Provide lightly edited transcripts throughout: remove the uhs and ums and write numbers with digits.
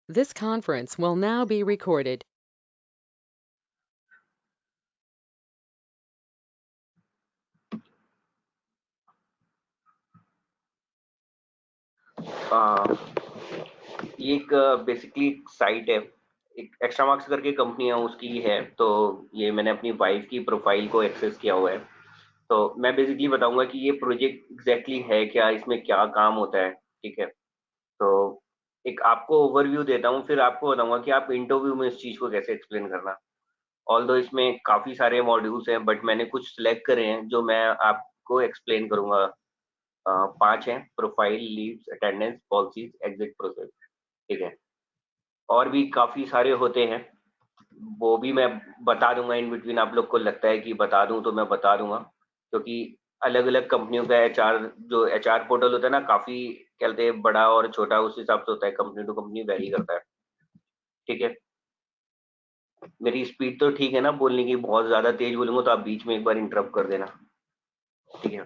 This conference will now be recorded. ये एक basically site है, एक एक्स्ट्रा मार्क्स करके कंपनी है उसकी है। तो ये मैंने अपनी वाइफ की प्रोफाइल को एक्सेस किया हुआ है। तो मैं बेसिकली बताऊंगा कि ये प्रोजेक्ट एग्जैक्टली है क्या, इसमें क्या काम होता है। ठीक है, तो एक आपको ओवरव्यू देता हूँ, फिर आपको बताऊंगा कि आप इंटरव्यू में इस चीज को कैसे एक्सप्लेन करना। ऑल्दो इसमें काफी सारे मॉड्यूल्स हैं, बट मैंने कुछ सिलेक्ट करे हैं जो मैं आपको एक्सप्लेन करूंगा। 5 हैं: profile, leaves, attendance, policies, exit process. ठीक है, और भी काफी सारे होते हैं, वो भी मैं बता दूंगा इन बिटवीन। आप लोग को लगता है कि बता दूं तो मैं बता दूंगा, क्योंकि अलग अलग कंपनियों का एचआर, जो एचआर पोर्टल होता है ना, काफी कहते हैं बड़ा और छोटा उस हिसाब से होता है, कंपनी टू कंपनी वेरी करता है। ठीक है, मेरी स्पीड तो ठीक है ना बोलने की? बहुत ज्यादा तेज बोलूंगा तो आप बीच में एक बार इंटरप्ट कर देना। ठीक है,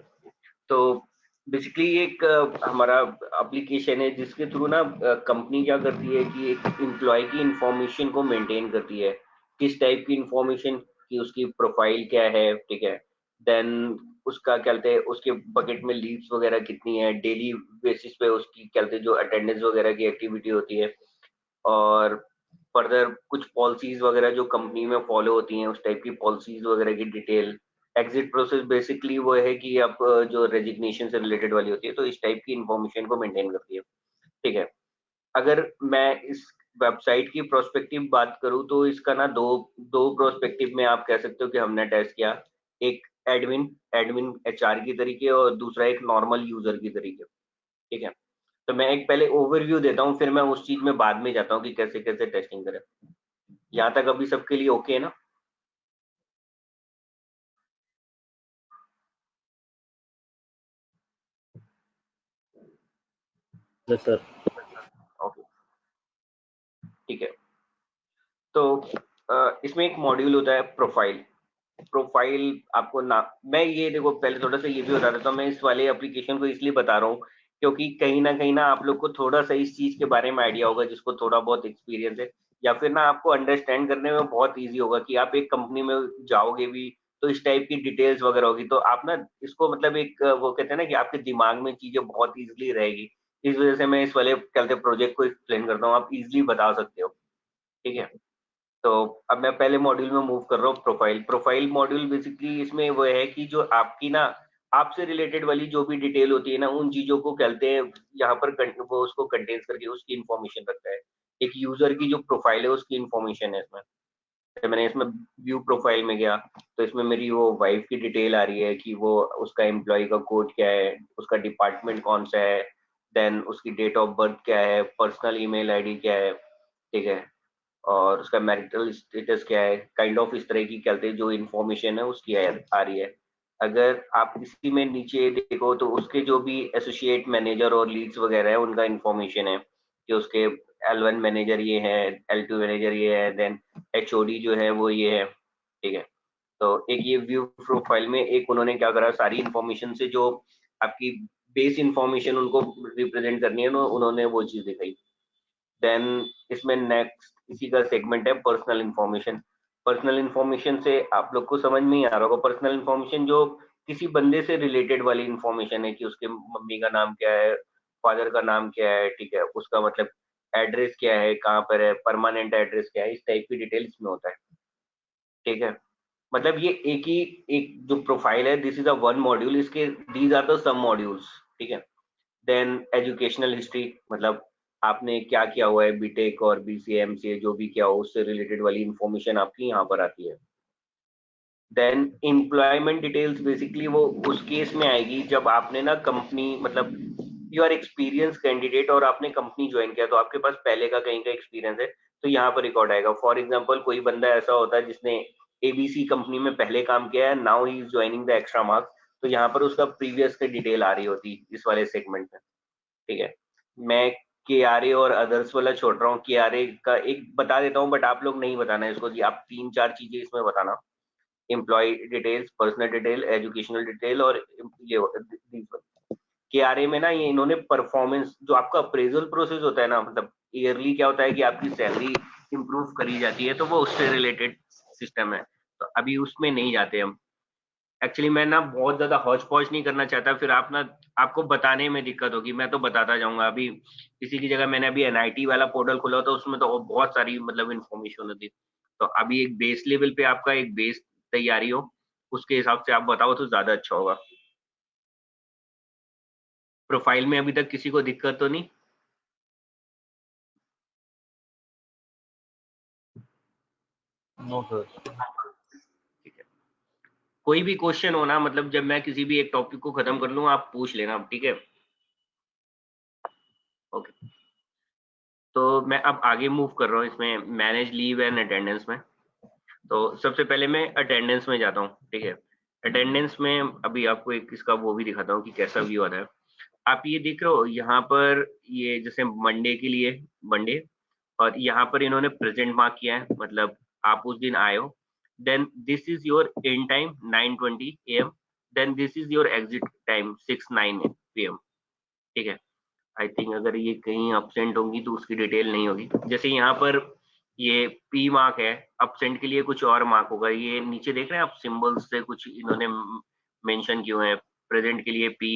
तो बेसिकली एक हमारा एप्लीकेशन है जिसके थ्रू ना कंपनी क्या करती है कि एक एम्प्लॉय की इंफॉर्मेशन को मेंटेन करती है। किस टाइप की इंफॉर्मेशन, कि उसकी प्रोफाइल क्या है। ठीक है, देन उसका क्या कहते हैं, उसके बकेट में लीव्स वगैरह कितनी है, डेली बेसिस पे उसकी क्या कहते हैं जो अटेंडेंस वगैरह की एक्टिविटी होती है, और फर्दर कुछ पॉलिसीज वगैरह जो कंपनी में फॉलो होती हैं, उस टाइप की पॉलिसीज वगैरह की डिटेल। एग्जिट प्रोसेस बेसिकली वो है कि आप जो रेजिग्नेशन से रिलेटेड वाली होती है, तो इस टाइप की इंफॉर्मेशन को मेंटेन करती है। ठीक है, अगर मैं इस वेबसाइट की प्रोस्पेक्टिव बात करूं तो इसका ना दो दो प्रोस्पेक्टिव में आप कह सकते हो कि हमने टेस्ट किया। एक एडमिन एडमिन एचआर की तरीके, और दूसरा एक नॉर्मल यूजर की तरीके। ठीक है, तो मैं एक पहले ओवरव्यू देता हूँ, फिर मैं उस चीज में बाद में जाता हूँ कि कैसे कैसे टेस्टिंग करें। यहाँ तक अभी सबके लिए ओके है ना? Yes sir. ओके, ठीक है। तो इसमें एक मॉड्यूल होता है प्रोफाइल। प्रोफाइल आपको ना, मैं ये देखो पहले थोड़ा सा ये भी बता देता हूँ, मैं इस वाले एप्लीकेशन को इसलिए बता रहा हूँ क्योंकि कहीं ना आप लोग को थोड़ा सा इस चीज के बारे में आइडिया होगा, जिसको थोड़ा बहुत एक्सपीरियंस है, या फिर ना आपको अंडरस्टैंड करने में बहुत ईजी होगा कि आप एक कंपनी में जाओगे भी तो इस टाइप की डिटेल्स वगैरह होगी, तो आप ना इसको मतलब एक वो कहते हैं ना कि आपके दिमाग में चीजें बहुत ईजिली रहेगी। इस वजह से मैं इस वाले कहते प्रोजेक्ट को एक्सप्लेन करता हूँ, आप इजिली बता सकते हो। ठीक है, तो अब मैं पहले मॉड्यूल में मूव कर रहा हूँ। प्रोफाइल प्रोफाइल मॉड्यूल बेसिकली इसमें वो है कि जो आपकी ना आपसे रिलेटेड वाली जो भी डिटेल होती है ना, उन चीजों को कहते हैं यहाँ पर वो उसको कंटेन्स करके उसकी इंफॉर्मेशन रखता है। एक यूजर की जो प्रोफाइल है उसकी इंफॉर्मेशन है इसमें। तो मैंने इसमें व्यू प्रोफाइल में गया, तो इसमें मेरी वो वाइफ की डिटेल आ रही है कि वो उसका एम्प्लॉय का कोड क्या है, उसका डिपार्टमेंट कौन सा है, देन उसकी डेट ऑफ बर्थ क्या है, पर्सनल ईमेल आईडी क्या है। ठीक है, और उसका मैरिटल स्टेटस क्या है, काइंड ऑफ इस तरह की कहते हैं जो इन्फॉर्मेशन है उसकी आ रही है। अगर आप इसी में नीचे देखो तो उसके जो भी एसोसिएट मैनेजर और लीड्स वगैरह है उनका इन्फॉर्मेशन है कि उसके L1 मैनेजर ये है, L2 मैनेजर ये है, देन HOD जो है वो ये है। ठीक है, तो एक ये व्यू प्रोफाइल में एक उन्होंने क्या करा, सारी इन्फॉर्मेशन से जो आपकी बेस इन्फॉर्मेशन उनको रिप्रेजेंट करनी है, उन्होंने वो चीज दिखाई। देन इसमें नेक्स्ट इसी का सेगमेंट है पर्सनल इंफॉर्मेशन। पर्सनल इंफॉर्मेशन से आप लोग को समझ में ही आ रहा होगा, पर्सनल इंफॉर्मेशन जो किसी बंदे से रिलेटेड वाली इंफॉर्मेशन है, कि उसके मम्मी का नाम क्या है, फादर का नाम क्या है। ठीक है, उसका मतलब एड्रेस क्या है, कहाँ पर है, परमानेंट एड्रेस क्या है, इस टाइप की डिटेल इसमें होता है। ठीक है, मतलब ये एक ही एक जो प्रोफाइल है, this is a one module, इसके these are the sub modules. ठीक है, देन एजुकेशनल हिस्ट्री, मतलब आपने क्या किया हुआ है, बीटेक और बीसीए एमसीए जो भी किया हो उससे रिलेटेड वाली इंफॉर्मेशन आपकी यहाँ पर आती है। देन एम्प्लॉयमेंट डिटेल्स, बेसिकली वो उस केस में आएगी जब आपने ना कंपनी मतलब यू आर एक्सपीरियंस कैंडिडेट और आपने कंपनी ज्वाइन किया, तो आपके पास पहले का कहीं का एक्सपीरियंस है, तो यहाँ पर रिकॉर्ड आएगा। फॉर एग्जाम्पल कोई बंदा ऐसा होता है जिसने एबीसी कंपनी में पहले काम किया है, now he is joining the extra marks, तो यहाँ पर उसका प्रीवियस की डिटेल आ रही होती इस वाले सेगमेंट में। ठीक है, मैं के आर ए और अदर्स वाला छोड़ रहा हूँ, के आर ए का एक बता देता हूँ, बट आप लोग नहीं बताना है इसको, कि आप 3-4 चीजें इसमें बताना: employ details, personal detail, educational detail, और ये KRA में ना ये इन्होंने परफॉर्मेंस, जो आपका अप्रेजल प्रोसेस होता है ना, मतलब ईयरली क्या होता है कि आपकी सैलरी इंप्रूव करी जाती है, तो वो उससे रिलेटेड सिस्टम है। तो अभी उसमें नहीं जाते हम। एक्चुअली मैं ना बहुत ज्यादा हौच पौच नहीं करना चाहता, फिर आप ना, आपको बताने में दिक्कत होगी। मैं तो बताता जाऊंगा। अभी इसी की जगह मैंने अभी NIT वाला पोर्टल खोला, तो उसमें तो बहुत सारी मतलब इन्फॉर्मेशन होती है। तो अभी एक बेस लेवल पे आपका एक बेस तैयारी हो, उसके हिसाब से आप बताओ तो ज्यादा अच्छा होगा। प्रोफाइल में अभी तक किसी को दिक्कत तो नहीं? No sir. ठीक है। कोई भी क्वेश्चन हो ना, मतलब जब मैं किसी भी एक टॉपिक को खत्म कर लूँ, आप पूछ लेना, ठीक है? ओके। तो मैं अब आगे मूव कर रहा हूँ इसमें, मैनेज लीव एंड अटेंडेंस में। तो सबसे पहले मैं अटेंडेंस में जाता हूँ, ठीक है? अटेंडेंस में अभी आपको एक इसका वो भी दिखाता हूँ कि कैसा व्यू आता है। आप ये देख रहे हो यहाँ पर, ये जैसे मंडे के लिए मंडे, और यहाँ पर इन्होंने प्रेजेंट मार्क किया है, मतलब आप उस दिन आए हो। Then this is your in time 9:20 AM, then this is your exit time 6:09 PM, ठीक है? आई थिंक अगर ये कहीं अपसेंट होंगी तो उसकी डिटेल नहीं होगी। जैसे यहाँ पर ये P मार्क है, अपसेंट के लिए कुछ और मार्क होगा। ये नीचे देख रहे हैं आप, सिंबल्स से कुछ इन्होंने मेंशन किए हुए हैं। प्रेजेंट के लिए P,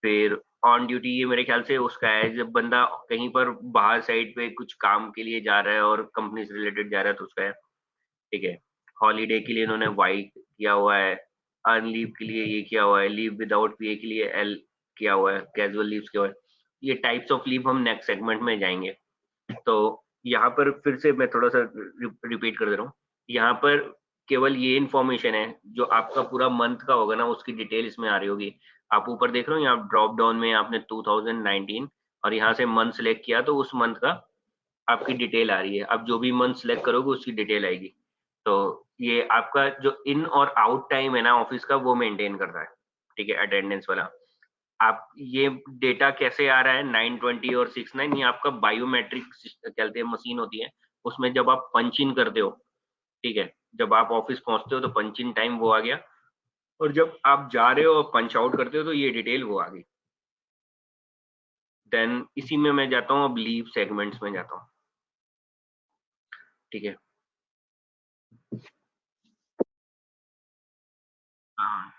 फिर ऑन ड्यूटी ये मेरे ख्याल से उसका है, जब बंदा कहीं पर बाहर साइड पे कुछ काम के लिए जा रहा है और कंपनी से रिलेटेड जा रहा है तो उसका है, ठीक है? हॉलीडे के लिए इन्होंने वाई किया हुआ है, अर्न लीव के लिए ये किया हुआ है, लीव विदाउट पे के लिए L किया हुआ है, कैजुअल लीव्स किया हुआ है। ये टाइप्स ऑफ लीव हम नेक्स्ट सेगमेंट में जाएंगे। तो यहाँ पर फिर से मैं थोड़ा सा रिपीट कर दे रहा हूँ। यहाँ पर केवल ये इन्फॉर्मेशन है, जो आपका पूरा मंथ का होगा ना, उसकी डिटेल इसमें आ रही होगी। आप ऊपर देख रहे हो, यहाँ ड्रॉप डाउन में आपने 2019 और यहाँ से मंथ सेलेक्ट किया, तो उस मंथ का आपकी डिटेल आ रही है। अब जो भी मंथ सेलेक्ट करोगे उसकी डिटेल आएगी। तो ये आपका जो इन और आउट टाइम है ना ऑफिस का, वो मेंटेन कर रहा है, ठीक है? अटेंडेंस वाला। आप ये डेटा कैसे आ रहा है 9:20 और 6:09, ये आपका बायोमेट्रिक कहते हैं मशीन होती है, उसमें जब आप पंच इन करते हो, ठीक है? जब आप ऑफिस पहुंचते हो तो पंच इन टाइम वो आ गया, और जब आप जा रहे हो और पंच आउट करते हो तो ये डिटेल वो आ गई। देन इसी में मैं जाता हूँ, अब लीव सेगमेंट्स में जाता हूँ, ठीक है? हाँ,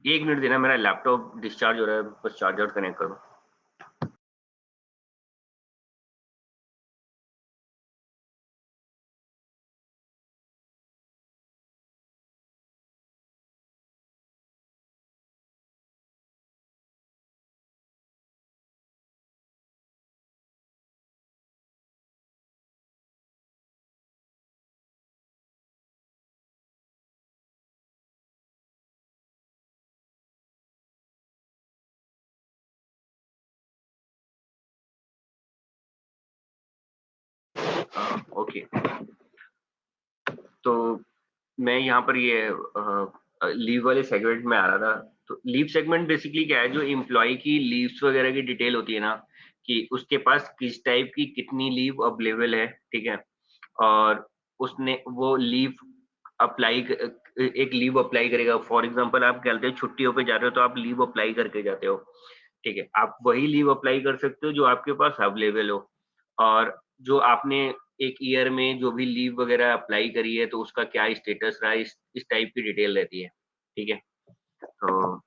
1 मिनट देना, मेरा लैपटॉप डिस्चार्ज हो रहा है, बस चार्जर कनेक्ट करो। ओके। तो मैं यहाँ पर ये लीव वाले सेगमेंट में आ रहा था। तो लीव सेगमेंट बेसिकली क्या है, जो एम्प्लॉय की लीव्स वगैरह की डिटेल होती है ना, कि उसके पास किस टाइप की कितनी लीव अवेलेबल है, ठीक है? और उसने वो लीव अप्लाई, एक लीव अप्लाई करेगा। फॉर एग्जांपल आप कहते हो छुट्टियों पे जा रहे हो, तो आप लीव अप्लाई करके जाते हो, ठीक है? आप वही लीव अप्लाई कर सकते हो जो आपके पास अवेलेबल हो। और जो आपने एक ईयर में जो भी लीव वगैरह अप्लाई करी है, तो उसका क्या स्टेटस रहा है, इस टाइप की डिटेल रहती है, ठीक है? तो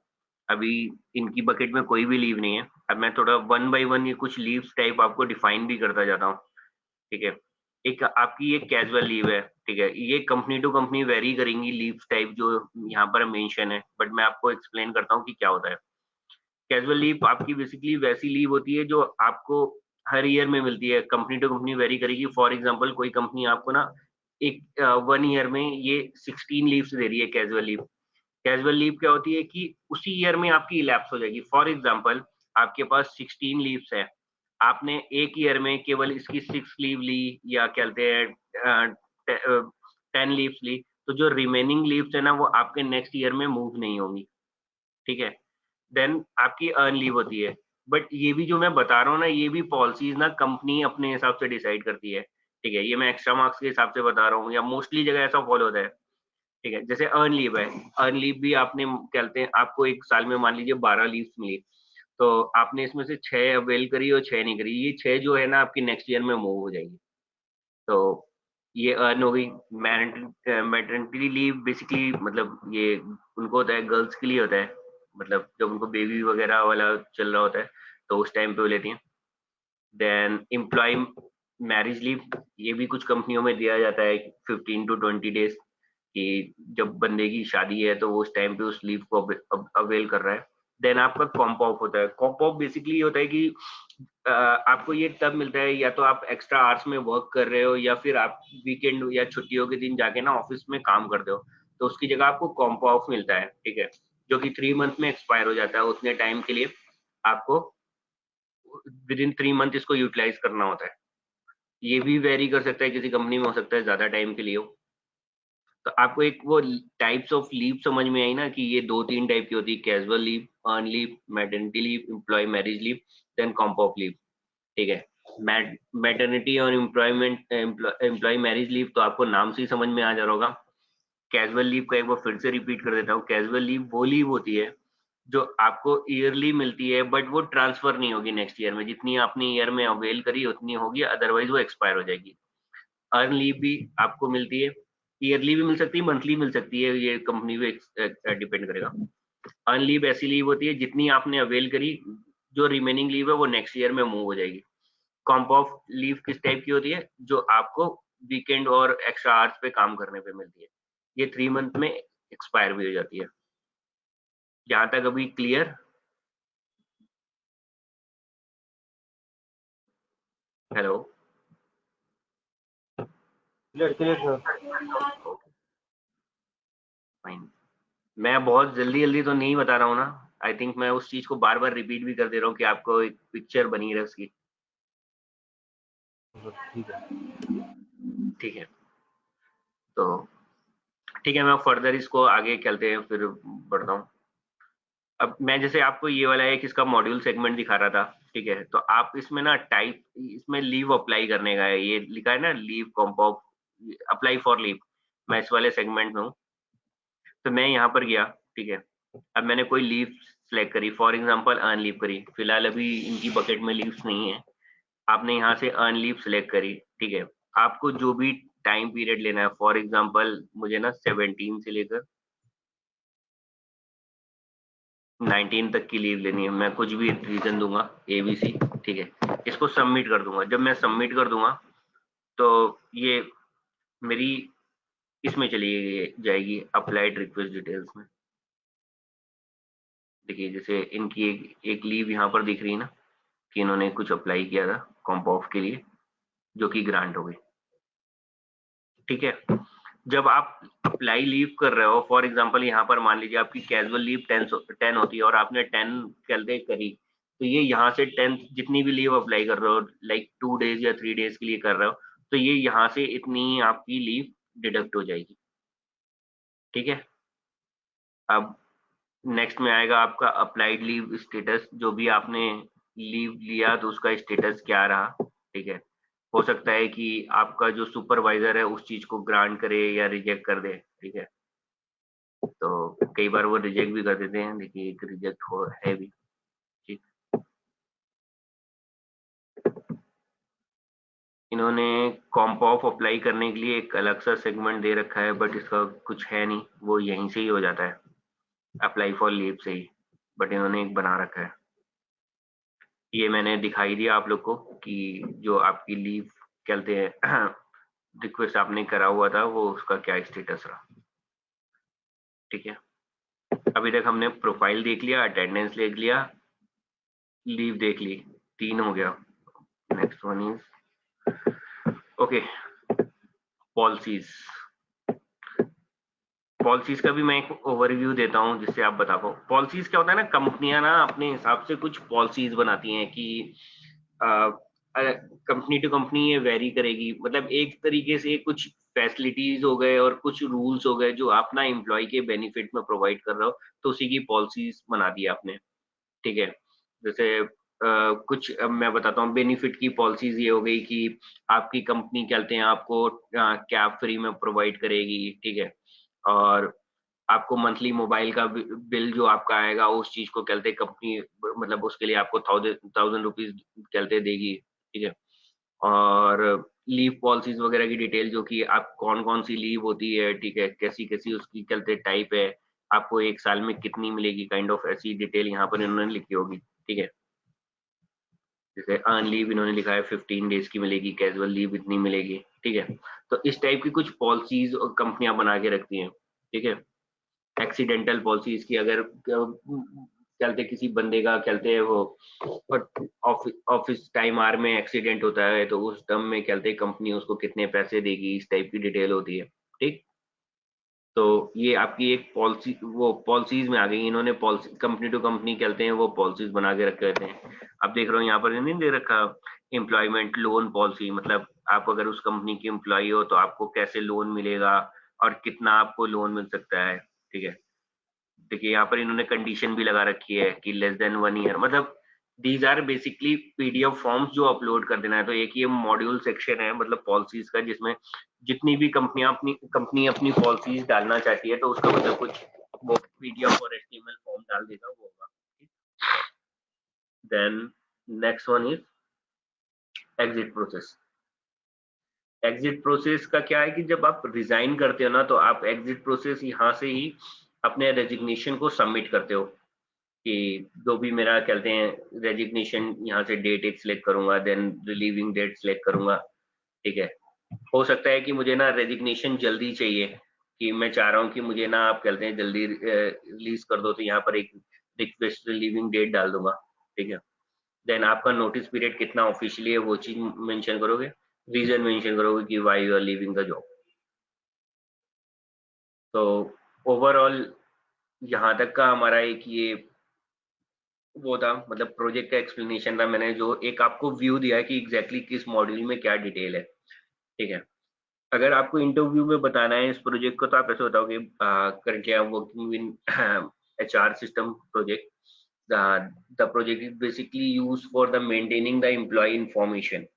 अभी इनकी बकेट में कोई भी लीव नहीं है। अब मैं थोड़ा वन बाय वन ये कुछ लीव्स टाइप आपको डिफाइन भी करता जाता हूँ, ठीक है? एक आपकी एक कैजुअल लीव है, ठीक है? ये कंपनी टू कंपनी वेरी करेंगी लीव टाइप जो यहाँ पर मेंशन है, बट मैं आपको एक्सप्लेन करता हूँ कि क्या होता है। कैजुअल लीव आपकी बेसिकली वैसी लीव होती है जो आपको हर ईयर में मिलती है, कंपनी टू कंपनी वेरी करेगी। फॉर एग्जांपल कोई कंपनी आपको ना एक 1 ईयर में ये 16 लीव्स दे रही है कैजुअल लीव। कैजुअल लीव क्या होती है कि उसी ईयर में आपकी इलैप्स हो जाएगी। फॉर एग्जांपल आपके पास 16 लीव्स है, आपने एक ईयर में केवल इसकी 6 लीव ली, या कहते हैं 10 लीव्स ली, तो जो रिमेनिंग लीव्स है ना, वो आपके नेक्स्ट ईयर में मूव नहीं होंगी, ठीक है? देन आपकी अर्न लीव होती है। बट ये भी जो मैं बता रहा हूँ ना, ये भी पॉलिसीज ना कंपनी अपने हिसाब से डिसाइड करती है, ठीक है? ये मैं एक्स्ट्रा मार्क्स के हिसाब से बता रहा हूँ, या मोस्टली जगह ऐसा फॉलो होता है, ठीक है? जैसे अर्न लीव है, अर्न लीव भी आपने कहते हैं आपको एक साल में मान लीजिए 12 लीव्स मिली, तो आपने इसमें से 6 अवेल करी और 6 नहीं करी, ये 6 जो है ना आपकी नेक्स्ट ईयर में मूव हो जाएगी। तो ये अर्न हो गई। मैटरनिटी लीव बेसिकली मतलब ये उनको होता है, गर्ल्स के लिए होता है, मतलब जब उनको बेबी वगैरह वाला चल रहा होता है तो उस टाइम पे वो लेती हैं। देन एम्प्लॉय मैरिज लीव, ये भी कुछ कंपनियों में दिया जाता है 15 to 20 डेज, कि जब बंदे की शादी है तो वो उस टाइम पे उस लीव को अवेल कर रहा है। देन आपका कॉम्प ऑफ होता है। कॉम्प ऑफ बेसिकली होता है कि आपको ये तब मिलता है या तो आप एक्स्ट्रा आवर्स में वर्क कर रहे हो या फिर आप वीकेंड या छुट्टियों के दिन जाके ना ऑफिस में काम करते हो, तो उसकी जगह आपको कॉम्प ऑफ मिलता है, ठीक है, जो कि 3 मंथ में एक्सपायर हो जाता है। उतने टाइम के लिए आपको विद इन 3 मंथ इसको यूटिलाइज करना होता है। ये भी वेरी कर सकता है, किसी कंपनी में हो सकता है ज्यादा टाइम के लिए हो। तो आपको एक वो टाइप्स ऑफ लीव समझ में आई ना, कि ये 2-3 टाइप की होती है, casual leave, earn leave, maternity leave, employ marriage leave, then comp off leave, ठीक है। मैटरनिटी और एम्प्लॉयमेंट एम्प्लॉय मैरिज लीव तो आपको नाम से ही समझ में आ जा रहा होगा। कैजुअल लीव का एक बार फिर से रिपीट कर देता हूँ। कैजुअल लीव वो लीव होती है जो आपको ईयरली मिलती है, बट वो ट्रांसफर नहीं होगी नेक्स्ट ईयर में, जितनी आपने ईयर में अवेल करी उतनी होगी, अदरवाइज वो एक्सपायर हो जाएगी। अर्न लीव भी आपको मिलती है, ईयरली भी मिल सकती है, मंथली मिल सकती है, ये कंपनी पे डिपेंड करेगा। अर्न लीव ऐसी लीव होती है जितनी आपने अवेल करी, जो रिमेनिंग लीव है वो नेक्स्ट ईयर में मूव हो जाएगी। कॉम्प ऑफ लीव किस टाइप की होती है, जो आपको वीकेंड और एक्स्ट्रा आवर्स पे काम करने पे मिलती है, ये 3 मंथ में एक्सपायर भी हो जाती है। जहां तक अभी clear? Hello? Clear clear sir. Fine. मैं बहुत जल्दी जल्दी तो नहीं बता रहा हूँ ना, आई थिंक मैं उस चीज को बार बार रिपीट भी कर दे रहा हूँ कि आपको एक पिक्चर बनी रहे उसकी, ठीक है। ठीक है। तो ठीक है, मैं फर्दर इसको आगे चलते हैं, फिर बढ़ता हूँ। अब मैं जैसे आपको ये वाला एक इसका मॉड्यूल सेगमेंट दिखा रहा था, ठीक है, तो आप इसमें ना टाइप, इसमें लीव अप्लाई करने का है, ये लिखा है ना leave comp off, apply for leave. मैं इस वाले सेगमेंट में हूँ, तो मैं यहाँ पर गया, ठीक है। अब मैंने कोई लीव सेलेक्ट करी, फॉर एग्जांपल अर्न लीव करी, फिलहाल अभी इनकी बकेट में लीव्स नहीं है। आपने यहाँ से अर्न लीव सेलेक्ट करी, ठीक है। आपको जो भी टाइम पीरियड लेना है, फॉर एग्जांपल मुझे ना 17 से लेकर 19 तक की लीव लेनी है, मैं कुछ भी रीजन दूंगा ABC, ठीक है। इसको सबमिट कर दूंगा। जब मैं सबमिट कर दूंगा तो ये मेरी इसमें चली जाएगी अप्लाइड रिक्वेस्ट डिटेल्स में। देखिए जैसे इनकी एक लीव यहाँ पर दिख रही है ना, कि इन्होंने कुछ अप्लाई किया था कॉम्प ऑफ के लिए, जो कि ग्रांट हो गई, ठीक है। जब आप अप्लाई लीव कर रहे हो, फॉर एग्जांपल यहाँ पर मान लीजिए आपकी कैजुअल लीव 10 होती है और आपने 10 कैलकुलेट करी, तो ये यहाँ से 10 जितनी भी लीव अप्लाई कर रहे हो, लाइक 2 डेज या 3 डेज के लिए कर रहे हो, तो ये यहाँ से इतनी आपकी लीव डिडक्ट हो जाएगी, ठीक है। अब नेक्स्ट में आएगा आपका अप्लाइड लीव स्टेटस, जो भी आपने लीव लिया तो उसका स्टेटस क्या रहा, ठीक है। हो सकता है कि आपका जो सुपरवाइजर है उस चीज को ग्रांट करे या रिजेक्ट कर दे, ठीक है। तो कई बार वो रिजेक्ट भी कर देते हैं, देखिए एक रिजेक्ट हो है भी, ठीक। इन्होंने कॉम्प ऑफ अप्लाई करने के लिए एक अलग सा सेगमेंट दे रखा है, बट इसका कुछ है नहीं, वो यहीं से ही हो जाता है, अप्लाई फॉर लीव से ही, बट इन्होंने एक बना रखा है। ये मैंने दिखाई दिया आप लोग को कि जो आपकी लीव कहते हैं रिक्वेस्ट आपने करा हुआ था, वो उसका क्या स्टेटस रहा, ठीक है। अभी तक हमने प्रोफाइल देख लिया, अटेंडेंस देख लिया, लीव देख ली, 3 हो गया। Next one is okay, policies. Policies का भी मैं एक ओवरव्यू देता हूँ जिससे आप बता पाओ। पॉलिसीज क्या होता है ना, कंपनियां ना अपने हिसाब से कुछ पॉलिसीज बनाती हैं कि कंपनी टू कंपनी ये वेरी करेगी, मतलब एक तरीके से कुछ फैसिलिटीज हो गए और कुछ रूल्स हो गए जो आप ना एम्प्लॉय के बेनिफिट में प्रोवाइड कर रहे हो, तो उसी की पॉलिसीज बना दी आपने, ठीक है। जैसे कुछ अब मैं बताता हूँ, बेनिफिट की पॉलिसीज ये हो गई कि आपकी कंपनी कहते हैं आपको कैब फ्री में प्रोवाइड करेगी, ठीक है। और आपको मंथली मोबाइल का बिल जो आपका आएगा उस चीज को कहते कंपनी मतलब उसके लिए आपको 1000 रुपीज कहते देगी, ठीक है। और लीव पॉलिसीज वगैरह की डिटेल जो कि आप कौन कौन सी लीव होती है, ठीक है, कैसी कैसी उसकी कहते टाइप है, आपको एक साल में कितनी मिलेगी, काइंड ऑफ ऐसी डिटेल यहाँ पर इन्होंने लिखी होगी, ठीक है। जैसे अर्न लीव इन्होंने लिखा है 15 डेज की मिलेगी, कैजुअल लीव इतनी मिलेगी, ठीक है। तो इस टाइप की कुछ पॉलिसीज कंपनियां बना के रखती हैं, ठीक है। एक्सीडेंटल पॉलिसीज की अगर चलते किसी बंदे का चलते है वो ऑफिस टाइम आर में एक्सीडेंट होता है तो उस टर्म में चलते कंपनी उसको कितने पैसे देगी, इस टाइप की डिटेल होती है, ठीक। तो ये आपकी एक पॉलिसी वो पॉलिसीज में आ गई, इन्होंने पॉलिसी कंपनी टू कंपनी कहते हैं वो पॉलिसीज बना के रखे रहते हैं। आप देख रहे हो यहाँ पर नहीं दे रखा एम्प्लॉयमेंट लोन पॉलिसी, मतलब आप अगर उस कंपनी की एम्प्लॉय हो तो आपको कैसे लोन मिलेगा और कितना आपको लोन मिल सकता है, ठीक है। देखिए यहाँ पर इन्होंने कंडीशन भी लगा रखी है कि लेस देन 1 ईयर, मतलब these are basically PDF forms जो अपलोड कर देना है। तो एक ये मॉड्यूल सेक्शन है मतलब पॉलिसीज का, जिसमें जितनी भी कंपनी अपनी पॉलिसीज डालना चाहती है तो उसका मतलब कुछ वो पीडीएफ और एचटीएमएल फॉर्म डाल देगा वो होगा। Then next one is exit process. Exit process का क्या है कि जब आप रिजाइन करते हो ना तो आप एग्जिट प्रोसेस यहाँ से ही अपने रेजिग्नेशन को सबमिट करते हो कि जो भी मेरा कहते हैं रेजिग्नेशन, यहाँ से डेट एक सिलेक्ट करूंगा, देन रिलीविंग डेट सिलेक्ट करूंगा, ठीक है। हो सकता है कि मुझे ना रेजिग्नेशन जल्दी चाहिए, कि मैं चाह रहा हूँ कि मुझे ना आप कहते हैं जल्दी रिलीज कर दो, तो यहाँ पर एक रिक्वेस्ट रिलीविंग डेट डाल दूंगा, ठीक है। देन आपका नोटिस पीरियड कितना ऑफिशियली है वो चीज मेंशन करोगे, रीजन मेंशन करोगे कि why you are leaving the job. तो ओवरऑल यहाँ तक का हमारा एक ये वो था, मतलब प्रोजेक्ट का एक्सप्लेनेशन था, मैंने जो एक आपको व्यू दिया कि एग्जैक्टली किस मॉड्यूल में क्या डिटेल है, ठीक है। अगर आपको इंटरव्यू में बताना है इस प्रोजेक्ट को तो आप ऐसे बताओगे currently I am working in HR system project. The project is basically used for the maintaining the employee information.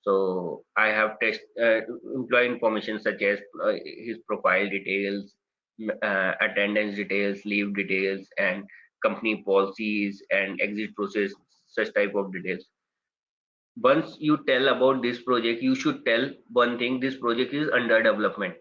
So I have test employee information such as his profile details, attendance details, leave details, and company policies and exit process, such type of details. Once you tell about this project, you should tell one thing: this project is under development,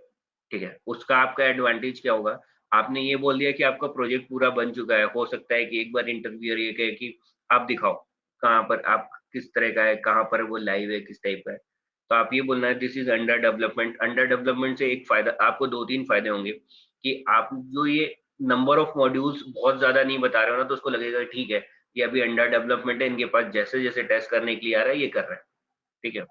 ठीक है। उसका आपका advantage क्या होगा, आपने ये बोल दिया कि आपका प्रोजेक्ट पूरा बन चुका है, हो सकता है कि एक बार इंटरव्यूअर ये कहे कि आप दिखाओ कहाँ पर आप किस तरह का है, कहाँ पर वो लाइव है, किस टाइप का है। तो आप ये बोलना है this is under development. Under development से एक फायदा आपको, दो तीन फायदे होंगे कि आप जो ये नंबर ऑफ मॉड्यूल्स बहुत ज्यादा नहीं बता रहे हो ना, तो उसको लगेगा ठीक है ये अभी अंडर डेवलपमेंट है, इनके पास जैसे जैसे टेस्ट करने के लिए आ रहा है ये कर रहा है, ठीक है।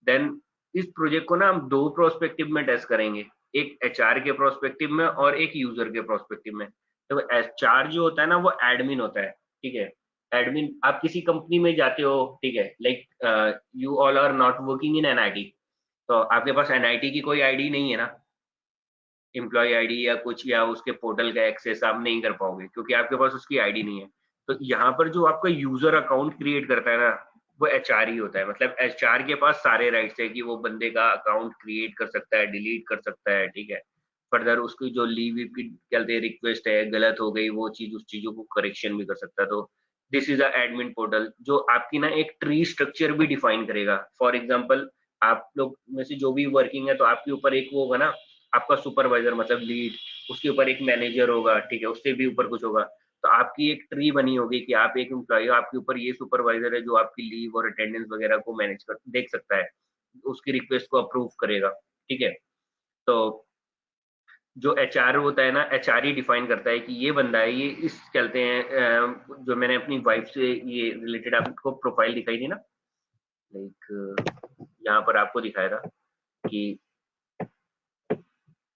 देन इस प्रोजेक्ट को ना हम दो प्रोस्पेक्टिव में टेस्ट करेंगे, एक HR के प्रोस्पेक्टिव में और एक यूजर के प्रोस्पेक्टिव में। तो HR जो होता है ना वो एडमिन होता है, ठीक है। एडमिन, आप किसी कंपनी में जाते हो, ठीक है, like you all are not working in NIT, तो आपके पास NIT की कोई आईडी नहीं है ना, एम्प्लॉय आईडी या कुछ, या उसके पोर्टल का एक्सेस आप नहीं कर पाओगे क्योंकि आपके पास उसकी आईडी नहीं है। तो यहाँ पर जो आपका यूजर अकाउंट क्रिएट करता है ना वो HR ही होता है, मतलब HR के पास सारे राइट्स है कि वो बंदे का अकाउंट क्रिएट कर सकता है, डिलीट कर सकता है, ठीक है। फर्दर उसकी जो लीव की कहते रिक्वेस्ट है गलत हो गई वो चीज, उस चीजों को करेक्शन भी कर सकता है। तो this is a admin portal जो आपकी ना एक ट्री स्ट्रक्चर भी डिफाइन करेगा। फॉर एग्जाम्पल आप लोग में से जो भी वर्किंग है तो आपके ऊपर एक वो होगा ना आपका सुपरवाइजर मतलब लीड, उसके ऊपर एक मैनेजर होगा, ठीक है, उससे भी ऊपर कुछ होगा। तो आपकी एक ट्री बनी होगी कि आप एक एम्प्लॉय हो, आपके ऊपर ये सुपरवाइजर है जो आपकी लीव और अटेंडेंस वगैरह को मैनेज कर देख सकता है, उसकी रिक्वेस्ट को अप्रूव करेगा, ठीक है। तो जो HR होता है ना, HR ही डिफाइन करता है कि ये बंदा है, ये इस कहते हैं जो मैंने अपनी वाइफ से ये रिलेटेड आपको प्रोफाइल दिखाई थी ना, लाइक यहाँ पर आपको दिखाया था कि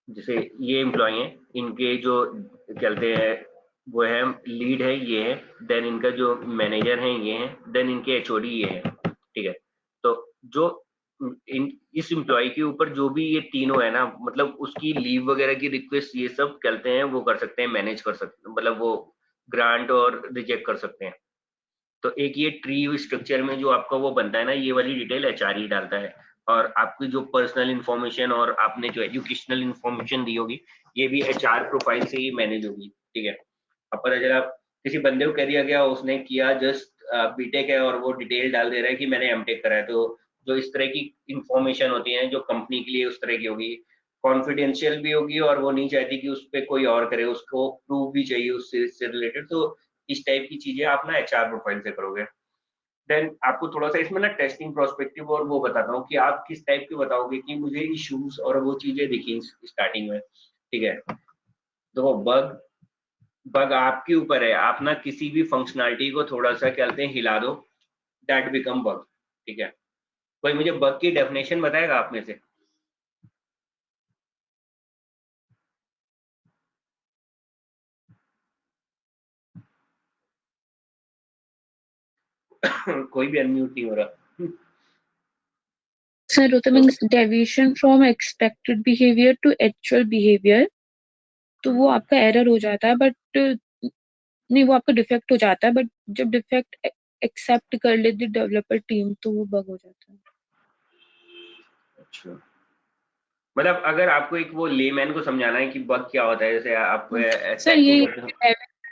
जैसे ये एम्प्लॉय हैं, इनके जो चलते हैं वो है लीड है ये है, देन इनका जो मैनेजर है ये है, देन इनके HOD ये है, ठीक है। तो जो इस एम्प्लॉय के ऊपर जो भी ये तीनों है ना, मतलब उसकी लीव वगैरह की रिक्वेस्ट ये सब चलते हैं वो कर सकते हैं, मैनेज कर सकते हैं, मतलब वो ग्रांट और रिजेक्ट कर सकते हैं। तो एक ये ट्री स्ट्रक्चर में जो आपका वो बनता है ना, ये वाली डिटेल HR ही डालता है। और आपकी जो पर्सनल इंफॉर्मेशन और आपने जो एजुकेशनल इंफॉर्मेशन दी होगी ये भी एचआर प्रोफाइल से ही मैनेज होगी, ठीक है। अब पता चला किसी बंदे को कह दिया गया, उसने किया जस्ट बीटेक है और वो डिटेल डाल दे रहा है कि मैंने एमटेक करा है, तो जो इस तरह की इंफॉर्मेशन होती है जो कंपनी के लिए उस तरह की होगी, कॉन्फिडेंशियल भी होगी और वो नहीं चाहती कि उस पर कोई और करे, उसको प्रूफ भी चाहिए उससे रिलेटेड। तो इस टाइप की चीजें आप ना एचआर प्रोफाइल से करोगे। देन आपको थोड़ा सा इसमें ना टेस्टिंग प्रोस्पेक्टिव और वो बताता हूँ कि आप किस टाइप के बताओगे कि मुझे इश्यूज और वो चीजें दिखी स्टार्टिंग में, ठीक है। तो बग बग आपके ऊपर है, आप ना किसी भी फंक्शनैलिटी को थोड़ा सा क्या कहते हैं हिला दो, दैट बिकम बग, ठीक है। कोई मुझे बग की डेफिनेशन बताएगा आप में से? कोई भी अनम्यूट नहीं हो रहा। Sir, it means deviation from expected behavior to actual behavior. तो वो आपका एरर हो जाता है, बट नहीं, वो आपका डिफेक्ट हो जाता है, बट जब डिफेक्ट एक्सेप्ट कर लेती डेवलपर टीम तो वो बग हो जाता है। अच्छा, मतलब अगर आपको एक वो लेमैन को समझाना है कि बग क्या होता है, जैसे आप सर ये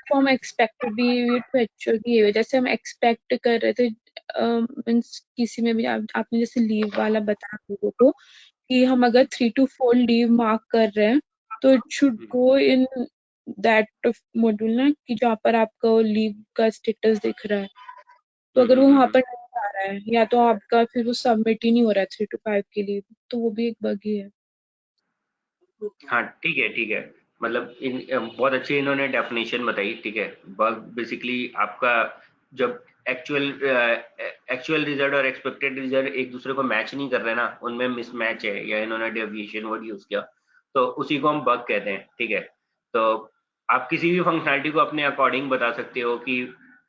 from expected behaviour to actual behaviour, जैसे हम एक्सपेक्ट कर रहे थे, मीन्स किसी में भी आपने जैसे लीव वाला बताया लोगों को कि हम अगर 3 to 4 लीव मार्क कर रहे हैं तो it should go in that module ना, कि जहाँ पर आपका लीव का स्टेटस दिख रहा है, तो अगर वो वहां पर नहीं आ रहा है या तो आपका फिर वो सबमिट ही नहीं हो रहा है 3 to 5 के लिए, तो वो भी एक बग ही है। हाँ ठीक है ठीक है, मतलब बहुत अच्छी इन्होंने डेफिनेशन बताई, ठीक है। बग बेसिकली आपका जब एक्चुअल रिजल्ट और एक्सपेक्टेड रिजल्ट एक दूसरे को मैच नहीं कर रहे ना, उनमें मिसमैच है या इन्होंने डेविएशन वर्ड यूज किया, तो उसी को हम बग कहते हैं, ठीक है। तो आप किसी भी फंक्शनैलिटी को अपने अकॉर्डिंग बता सकते हो कि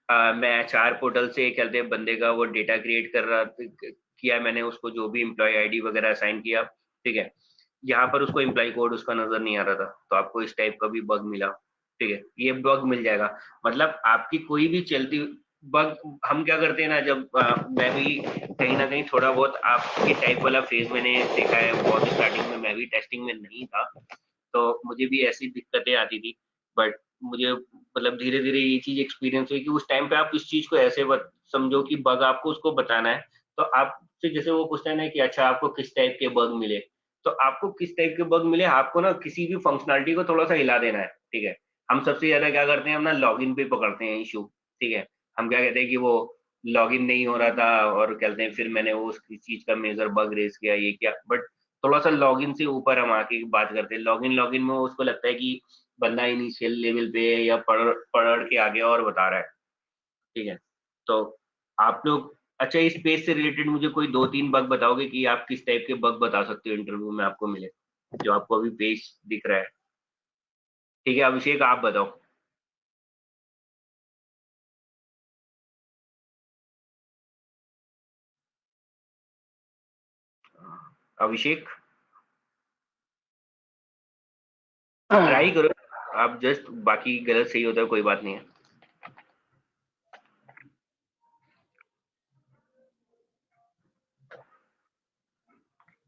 मैं एचआर पोर्टल से कहते हैं बंदे का वो डेटा क्रिएट कर रहा किया मैंने, उसको जो भी एम्प्लॉय आईडी वगैरह असाइन किया, ठीक है। यहाँ पर उसको एम्प्लॉय कोड उसका नजर नहीं आ रहा था, तो आपको इस टाइप का भी बग मिला, ठीक है। ये बग मिल जाएगा, मतलब आपकी कोई भी चलती बग। हम क्या करते हैं ना, जब मैं भी कहीं ना कहीं थोड़ा बहुत आपके टाइप वाला फेज मैंने देखा है, बहुत स्टार्टिंग में मैं भी टेस्टिंग में नहीं था, तो मुझे भी ऐसी दिक्कतें आती थी। बट मुझे मतलब धीरे धीरे ये चीज एक्सपीरियंस हुई कि उस टाइम पे आप इस चीज को ऐसे समझो कि बग आपको उसको बताना है, तो आपसे जैसे वो पूछता है ना कि अच्छा आपको किस टाइप के बग मिले, तो आपको किस टाइप के बग मिले, आपको ना किसी भी फंक्शनैलिटी को थोड़ा सा हिला देना है, ठीक है। हम सबसे ज्यादा क्या करते हैं, हम ना लॉगिन पे पकड़ते हैं इशू, ठीक है। हम क्या कहते हैं कि वो लॉगिन नहीं हो रहा था और कहते हैं फिर मैंने वो उस चीज का मेजर बग रेस किया, ये किया। बट थोड़ा सा लॉगिन से ऊपर हम आके बात करते हैं। लॉगिन लॉगिन में उसको लगता है कि बंदा इनिशियल लेवल पे या पढ़ के आगे और बता रहा है, ठीक है। तो आप लोग अच्छा इस पेज से रिलेटेड मुझे कोई 2-3 बग बताओगे कि आप किस टाइप के बग बता सकते हो इंटरव्यू में आपको मिले, जो आपको अभी पेज दिख रहा है, ठीक है। अभिषेक आप बताओ। अभिषेक ट्राई करो आप, जस्ट बाकी गलत सही होता है कोई बात नहीं है।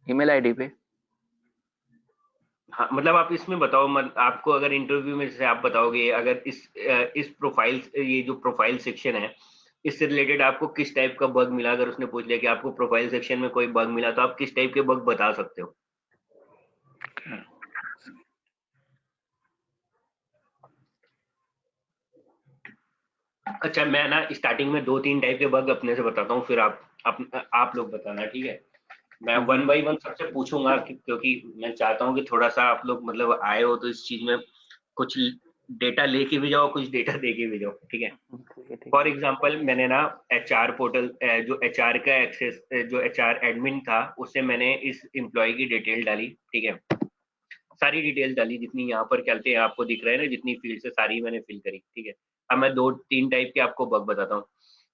ईमेल आईडी पे। हाँ मतलब आप इसमें बताओ, आपको अगर इंटरव्यू में जैसे आप बताओगे, अगर इस प्रोफाइल, ये जो प्रोफाइल सेक्शन है इससे रिलेटेड आपको किस टाइप का बग मिला, अगर उसने पूछ लिया कि आपको प्रोफाइल सेक्शन में कोई बग मिला, तो आप किस टाइप के बग बता सकते हो? अच्छा मैं ना स्टार्टिंग में 2-3 टाइप के बग अपने से बताता हूँ, फिर आप लोग बताना, ठीक है। मैं 1 by 1 सबसे पूछूंगा क्योंकि मैं चाहता हूँ कि थोड़ा सा आप लोग मतलब आए हो तो इस चीज में कुछ डेटा लेके भी जाओ, कुछ डेटा दे के भी जाओ, ठीक है। फॉर एग्जाम्पल मैंने ना एचआर पोर्टल जो एचआर का एक्सेस, जो एचआर एडमिन था उससे मैंने इस एम्प्लॉय की डिटेल डाली, ठीक है। सारी डिटेल डाली जितनी यहाँ पर चलते हैं आपको दिख रहा है ना, जितनी फील्ड से सारी मैंने फिल करी, ठीक है। अब मैं 2-3 टाइप के आपको बग बताता हूँ।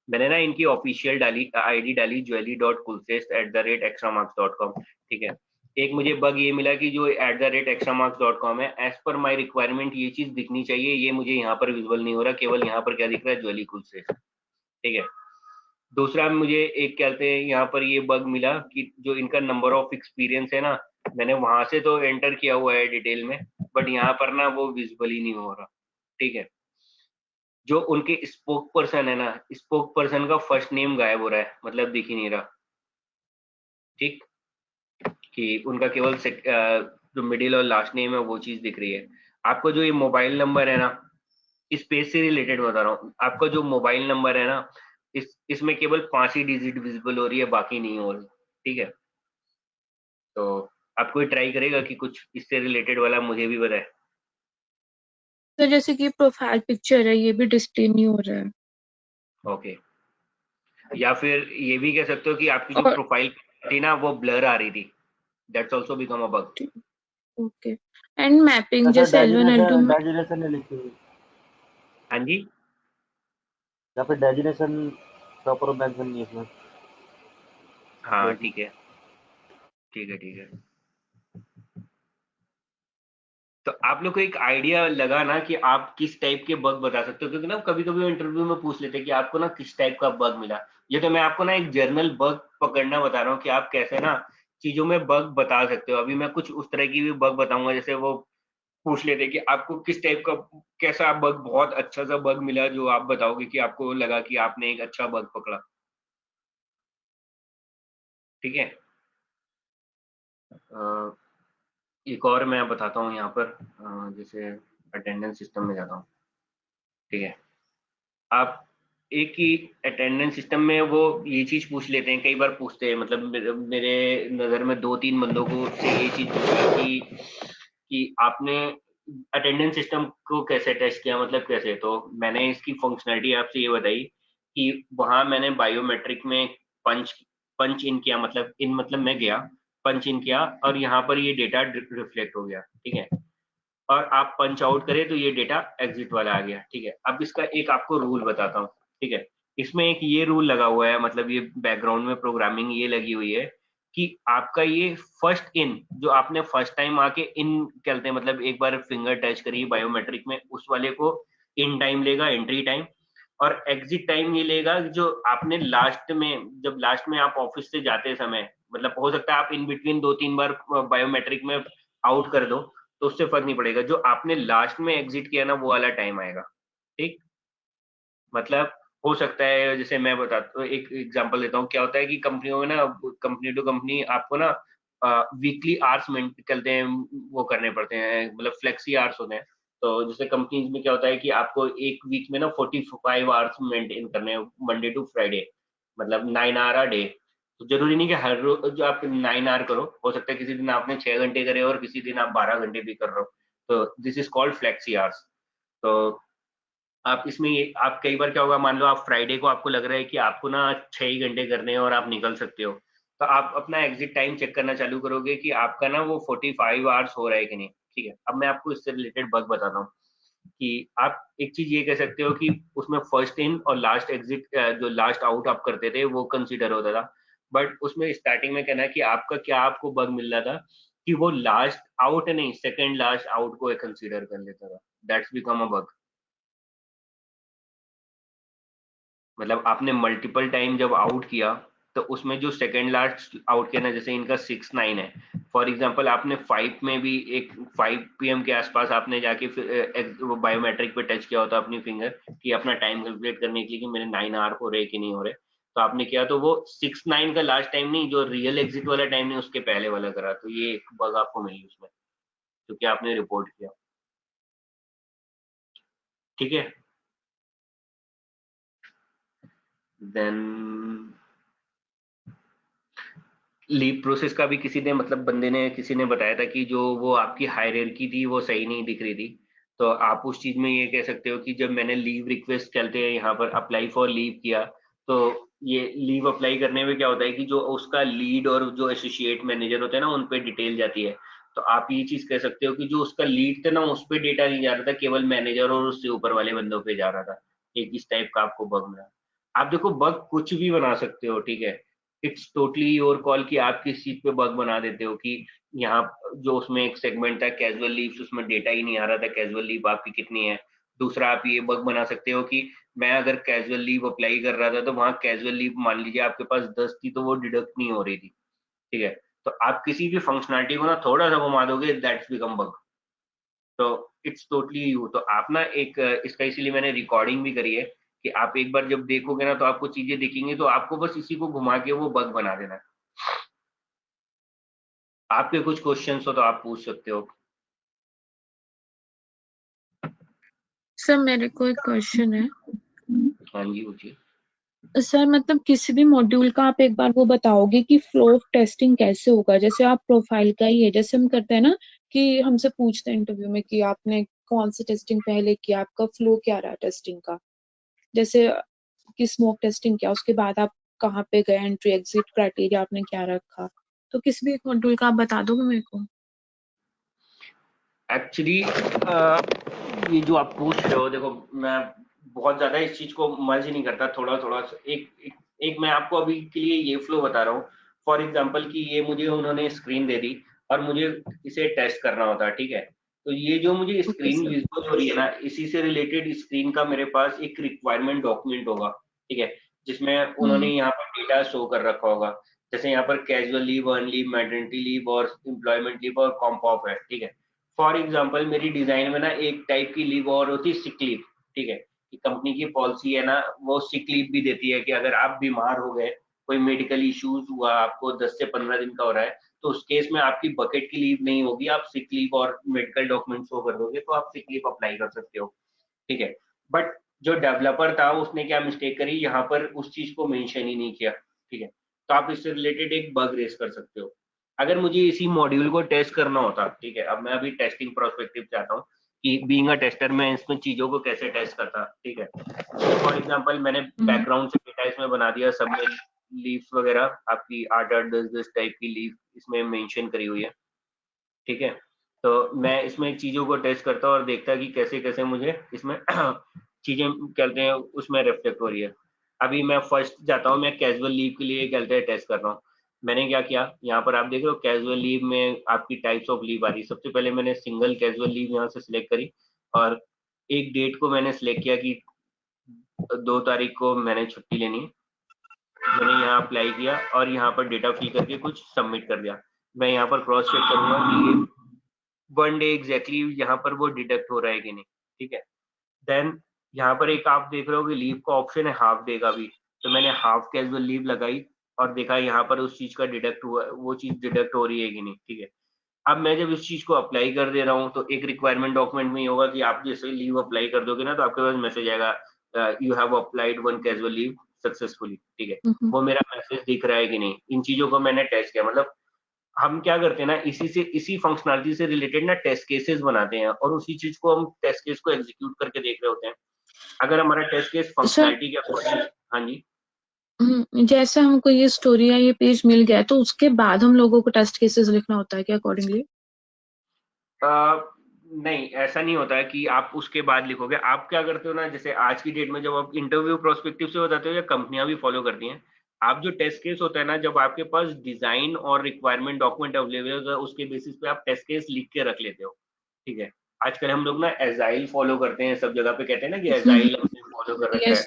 मैंने ना इनकी ऑफिशियल डाली आईडी डाली joely.kulsest@extramarks.com, ठीक है। एक मुझे बग ये मिला कि जो @extramarks.com है, एज पर माई रिक्वायरमेंट ये चीज दिखनी चाहिए, ये मुझे यहाँ पर विजुअल नहीं हो रहा, केवल यहाँ पर क्या दिख रहा है, ज्वेली कुलसेस्ट, ठीक है। दूसरा मुझे एक कहते हैं यहाँ पर ये बग मिला कि जो इनका नंबर ऑफ एक्सपीरियंस है ना, मैंने वहां से तो एंटर किया हुआ है डिटेल में, बट यहाँ पर ना वो विजिबल ही नहीं हो रहा। ठीक है, जो उनके स्पोक पर्सन है ना, स्पोक पर्सन का फर्स्ट नेम गायब हो रहा है, मतलब दिख ही नहीं रहा। ठीक, कि उनका केवल जो मिडिल और लास्ट नेम है वो चीज दिख रही है। आपको जो ये मोबाइल नंबर है ना, इस पेज से रिलेटेड बता रहा हूँ, आपका जो मोबाइल नंबर है ना, इसमें केवल 5 ही डिजिट विजिबल हो रही है, बाकी नहीं हो रही। ठीक है, तो आप कोई ट्राई करेगा कि कुछ इससे रिलेटेड वाला मुझे भी बताए। तो जैसे कि प्रोफाइल पिक्चर है, ये भी डिस्प्ले नहीं हो रहा है। ओके, या फिर ये भी कह सकते हो कि आपकी जो और प्रोफाइल थी ना वो ब्लर आ रही थी, that's also become a bug. Okay, and mapping sir जैसे L1 L2 में डेजिनेशन नहीं लिखी हुई, हाँ जी, या फिर डेजिनेशन प्रॉपर मेंशन नहीं है इसमें। हाँ ठीक है, ठीक है, ठीक है। तो आप लोग को एक आइडिया लगा ना कि आप किस टाइप के बग बता सकते हो, क्योंकि ना कभी कभी इंटरव्यू में पूछ लेते हैं कि आपको ना किस टाइप का बग मिला। ये तो मैं आपको ना एक जर्नल बग पकड़ना बता रहा हूँ कि आप कैसे ना चीजों में बग बता सकते हो। अभी मैं कुछ उस तरह की भी बग बताऊंगा, जैसे वो पूछ लेते हैं कि आपको किस टाइप का, कैसा बग, बहुत अच्छा सा बग मिला जो आप बताओगे कि आपको लगा कि आपने एक अच्छा बग पकड़ा। ठीक है, एक और मैं बताता हूँ यहाँ पर, जैसे अटेंडेंस सिस्टम में जाता हूँ। ठीक है, आप एक ही अटेंडेंस सिस्टम में वो ये चीज पूछ लेते हैं, कई बार पूछते हैं, मतलब मेरे नजर में 2-3 बंदों को से ये चीज पूछा कि आपने अटेंडेंस सिस्टम को कैसे टेस्ट किया, मतलब कैसे। तो मैंने इसकी फंक्शनैलिटी आपसे ये बताई कि वहां मैंने बायोमेट्रिक में पंच पंच इन किया, मतलब इन मतलब मैं गया, पंच इन किया, और यहाँ पर ये डेटा रिफ्लेक्ट हो गया। ठीक है, और आप पंच आउट करें तो ये डेटा एग्जिट वाला आ गया। ठीक है, अब इसका एक आपको रूल बताता हूँ। ठीक है, इसमें एक ये रूल लगा हुआ है, मतलब ये बैकग्राउंड में प्रोग्रामिंग ये लगी हुई है कि आपका ये फर्स्ट इन, जो आपने फर्स्ट टाइम आके इन कहते हैं, मतलब एक बार फिंगर टच करिए बायोमेट्रिक में, उस वाले को इन टाइम लेगा, एंट्री टाइम, और एग्जिट टाइम ये लेगा जो आपने लास्ट में, जब लास्ट में आप ऑफिस से जाते समय, मतलब हो सकता है आप इन बिटवीन 2-3 बार बायोमेट्रिक में आउट कर दो, तो उससे फर्क नहीं पड़ेगा, जो आपने लास्ट में एग्जिट किया ना वो वाला टाइम आएगा। ठीक, मतलब हो सकता है, जैसे मैं बताता हूँ, एक एग्जांपल देता हूँ, क्या होता है कि कंपनियों में ना, कंपनी टू कंपनी आपको ना वीकली आवर्स निकलते हैं, वो करने पड़ते हैं, मतलब फ्लेक्सी आवर्स होते हैं। तो जैसे कंपनीज में क्या होता है कि आपको एक वीक में ना 45 आवर्स मेंटेन करने हैं, मंडे टू फ्राइडे, मतलब 9 आवर अ डे। तो जरूरी नहीं कि हर रोज जो आप 9 आवर करो, हो सकता है किसी दिन आपने 6 घंटे करे और किसी दिन आप 12 घंटे भी कर रहे हो, तो this is called flexi hours. तो आप इसमें ये, आप कई बार क्या होगा, मान लो आप फ्राइडे को आपको लग रहा है कि आपको ना 6 ही घंटे करने हैं और आप निकल सकते हो, तो आप अपना एग्जिट टाइम चेक करना चालू करोगे कि आपका ना वो 45 आवर्स हो रहा है कि नहीं। ठीक है, अब मैं आपको इससे रिलेटेड बग बताता हूँ कि आप एक चीज ये कह सकते हो कि उसमें फर्स्ट इन और लास्ट एग्जिट, जो लास्ट आउट आप करते थे वो कंसीडर होता था, बट उसमें स्टार्टिंग में कहना है कि आपका क्या, आपको बग मिल रहा था कि वो लास्ट आउट नहीं, सेकंड लास्ट आउट को कंसीडर कर लेता था, दैट्स बिकम अ बग। मतलब आपने मल्टीपल टाइम जब आउट किया, तो उसमें जो सेकंड लास्ट आउट किया ना, जैसे इनका 6-9 है, फॉर एग्जांपल आपने 5 में भी, एक 5 PM के आसपास आपने जाके वो बायोमेट्रिक पे टच किया होता अपनी फिंगर, कि अपना टाइम कैलकुलेट करने के लिए कि मेरे 9 आवर हो रहे कि नहीं हो रहे, तो आपने किया, तो वो 6-9 का लास्ट टाइम नहीं, जो रियल एग्जिट वाला टाइम नहीं, उसके पहले वाला करा, तो ये एक बग आपको मिली उसमें, क्योंकि आपने रिपोर्ट किया। ठीक है, देन लीव प्रोसेस का भी किसी ने, मतलब बंदे ने, किसी ने बताया था कि जो वो आपकी हायरार्की थी वो सही नहीं दिख रही थी। तो आप उस चीज में ये कह सकते हो कि जब मैंने लीव रिक्वेस्ट चलते हैं यहाँ पर अप्लाई फॉर लीव किया, तो ये लीव अप्लाई करने में क्या होता है कि जो उसका लीड और जो एसोसिएट मैनेजर होते हैं ना, उन पे डिटेल जाती है। तो आप ये चीज कह सकते हो कि जो उसका लीड था ना, उस पे डेटा नहीं जा रहा था, केवल मैनेजर और उससे ऊपर वाले बंदों पे जा रहा था। एक इस टाइप का आपको बग मिला। आप देखो, बग कुछ भी बना सकते हो, ठीक है, इट्स टोटली योर कॉल कि आप किस चीज पे बग बना देते हो। कि यहाँ जो उसमें एक सेगमेंट था कैजुअल लीव्स, उसमें डेटा ही नहीं आ रहा था कैजुअल लीव आपकी कितनी है, दूसरा आप ये बग बना सकते हो कि मैं अगर कैजुअल लीव अप्लाई कर रहा था तो वहां कैजुअल लीव मान लीजिए आपके पास 10 थी तो वो डिडक्ट नहीं हो रही थी, ठीक है। तो आप किसी भी फंक्शनलिटी को ना थोड़ा सा घुमा दोगे, दैट्स बिकम बग। तो इट्स टोटली यू। तो आप ना एक इसका इसीलिए मैंने रिकॉर्डिंग भी करी है कि आप एक बार जब देखोगे ना तो आपको चीजें दिखेंगी, तो आपको बस इसी को घुमा के वो बग बना देना है। आपके कुछ क्वेश्चंस हो तो आप पूछ सकते हो। सर मेरे को एक क्वेश्चन है। हाँ जी, पूछिए। सर मतलब किसी भी मॉड्यूल का आप एक बार वो बताओगे कि फ्लो ऑफ टेस्टिंग कैसे होगा? जैसे आप प्रोफाइल का ही है, जैसे हम करते हैं ना कि हमसे पूछते हैं इंटरव्यू में कि आपने कौन सी टेस्टिंग पहले किया, आपका फ्लो क्या रहा टेस्टिंग का, जैसे कि स्मोक टेस्टिंग किया, उसके बाद आप कहाँ पे गए, एंट्री एग्जिट क्राइटेरिया आपने क्या रखा, तो किसी भी एक मॉड्यूल का आप बता दोगे मेरे को? एक्चुअली ये जो आप पूछ रहे हो, देखो मैं बहुत ज्यादा इस चीज को मर्ज नहीं करता, थोड़ा थोड़ा एक मैं आपको अभी के लिए ये फ्लो बता रहा हूँ। फॉर एग्जांपल कि ये मुझे उन्होंने स्क्रीन दे दी और मुझे इसे टेस्ट करना होता है, ठीक है। तो ये जो मुझे ओके स्क्रीन सर। विजुअल हो रही है ना, इसी से रिलेटेड स्क्रीन का मेरे पास एक रिक्वायरमेंट डॉक्यूमेंट होगा, ठीक है, जिसमें उन्होंने यहाँ पर डेटा शो कर रखा होगा। जैसे यहाँ पर casual leave, earn leave, maternity leave और एम्प्लॉयमेंट लीव और कॉम्प ऑफ है, ठीक है। फॉर एग्जाम्पल मेरी डिजाइन में ना एक टाइप की लीव और होती है सिक लीव, ठीक है, कि कंपनी की पॉलिसी है ना, वो सिक लीव भी देती है कि अगर आप बीमार हो गए, कोई मेडिकल इश्यूज हुआ, आपको 10 से 15 दिन का हो रहा है, तो उस केस में आपकी बकेट की लीव नहीं होगी, आप सिक लीव और मेडिकल डॉक्यूमेंट शो कर दोगे तो आप सिक लीव अप्लाई कर सकते हो, ठीक है। बट जो डेवलपर था उसने क्या मिस्टेक करी, यहाँ पर उस चीज को मेंशन ही नहीं किया, ठीक है। तो आप इससे रिलेटेड एक बग रेस कर सकते हो। अगर मुझे इसी मॉड्यूल को टेस्ट करना होता, ठीक है, अब मैं अभी टेस्टिंग प्रोस्पेक्टिव चाहता हूँ कि बीइंग अ टेस्टर मैं इसमें चीजों को कैसे टेस्ट करता, ठीक है। फॉर एग्जांपल मैंने बैकग्राउंड से डेटा इसमें बना दिया, सब में लीव्स वगैरह आपकी 8-8 10-10 टाइप की लीव इसमें मेंशन करी हुई है, ठीक है। तो मैं इसमें चीजों को टेस्ट करता और देखता कि कैसे कैसे मुझे इसमें चीजें कहते हैं उसमें रिफ्लेक्ट हो रही है। अभी मैं फर्स्ट जाता हूँ, मैं कैजुअल लीव के लिए कहते हैं टेस्ट कर रहा हूँ। मैंने क्या किया, यहाँ पर आप देख रहे हो कैजुअल लीव में आपकी टाइप्स ऑफ लीव आ रही है। सबसे पहले मैंने सिंगल कैजुअल लीव यहाँ से सिलेक्ट करी और एक डेट को मैंने सिलेक्ट किया कि 2 तारीख को मैंने छुट्टी लेनी है। मैंने यहाँ अप्लाई किया और यहाँ पर डेटा फिल करके कुछ सबमिट कर दिया। मैं यहाँ पर क्रॉस चेक करूंगा कि ये 1 डे एग्जैक्टली यहाँ पर वो डिडक्ट हो रहा है कि नहीं, ठीक है। देन यहाँ पर एक आप देख रहे हो कि लीव का ऑप्शन है हाफ डे का भी, तो मैंने हाफ कैजुअल लीव लगाई और देखा यहाँ पर उस चीज का डिडक्ट हुआ, वो चीज डिडक्ट हो रही है कि नहीं, ठीक है। अब मैं जब इस चीज को अप्लाई कर दे रहा हूँ तो एक रिक्वायरमेंट डॉक्यूमेंट में ये होगा कि आप जैसे लीव अप्लाई कर दोगे ना तो आपके पास मैसेज आएगा you have applied 1 casual leave successfully, ठीक है। वो मेरा मैसेज दिख रहा है कि नहीं, इन चीजों को मैंने टेस्ट किया। मतलब हम क्या करते हैं ना, इसी फंक्शनलिटी से रिलेटेड ना टेस्ट केसेस बनाते हैं और उसी चीज को हम टेस्ट केस को एग्जीक्यूट करके देख रहे होते हैं। अगर हमारा टेस्ट केस सर फंक्शनलिटी के अकॉर्डिंग, हाँ जी। जैसे हमको ये स्टोरी या ये पेज मिल गया तो उसके बाद हम लोगों को टेस्ट केसेस लिखना होता है क्या अकॉर्डिंगली? नहीं, ऐसा नहीं होता है कि आप उसके बाद लिखोगे। आप क्या करते हो ना, जैसे आज की डेट में जब आप इंटरव्यू प्रोस्पेक्टिव से बताते हो या कंपनियां भी फॉलो करती हैं, आप जो टेस्ट केस होता है ना, जब आपके पास डिजाइन और रिक्वायरमेंट डॉक्यूमेंट अवेलेबल होता है उसके बेसिस पे आप टेस्ट केस लिख के रख लेते हो, ठीक है। आजकल हम लोग ना एजाइल फॉलो करते हैं, सब जगह पे कहते हैं ना कि एजाइल हमने फॉलो कर रखा है, यस।